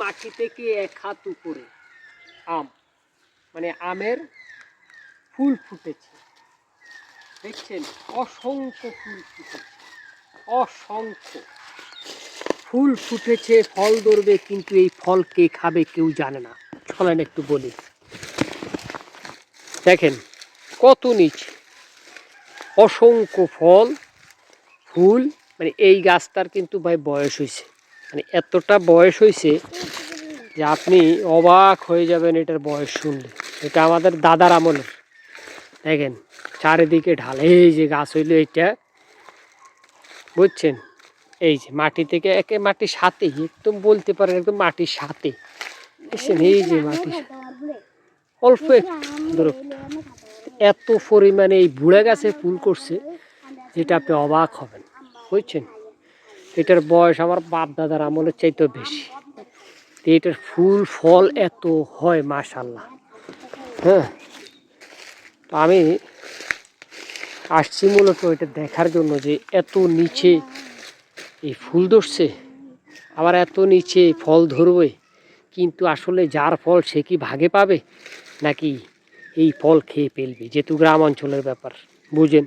মাটি থেকে 1 হাত উপরে আম, মানে আমের ফুল ফুটেছে। দেখছেন অসংখ্য ফুল ফুটেছে, অসংখ্য ফুল ফুটেছে, ফল ধরবে, কিন্তু এই ফল কে খাবে কেউ জানে না। চলেন একটু বলি। দেখেন কত নিচে অসংখ্য ফল ফুল, মানে এই গাছটার কিন্তু ভাই বয়স হয়েছে, মানে এতটা বয়স হয়েছে যে আপনি অবাক হয়ে যাবেন এটার বয়স শুনলে। এটা আমাদের দাদার আমলের। দেখেন চারিদিকে ঢালে, এই যে গাছ হইলো এটা, বুঝছেন? এই যে মাটি থেকে একে মাটির সাথে, একদম বলতে পারেন একদম মাটির সাথে, বুঝছেন? এই যে মাটির অল্প একটু এত পরিমাণে এই বুড়া গাছে ফুল করছে যেটা আপনি অবাক হবেন, বুঝছেন? এটার বয়স আমার বাপ দাদার আমলের চাইতেও বেশি। এটার ফুল ফল এত হয় মাশাআল্লাহ। হ্যাঁ, তো আমি আসছি মূলত এটা দেখার জন্য যে এত নিচে এই ফুল ধরছে, আবার এত নিচে ফল ধরবে, কিন্তু আসলে যার ফল সে কি ভাগে পাবে নাকি এই ফল খেয়ে ফেলবে, যেহেতু গ্রাম অঞ্চলের ব্যাপার, বুঝেন?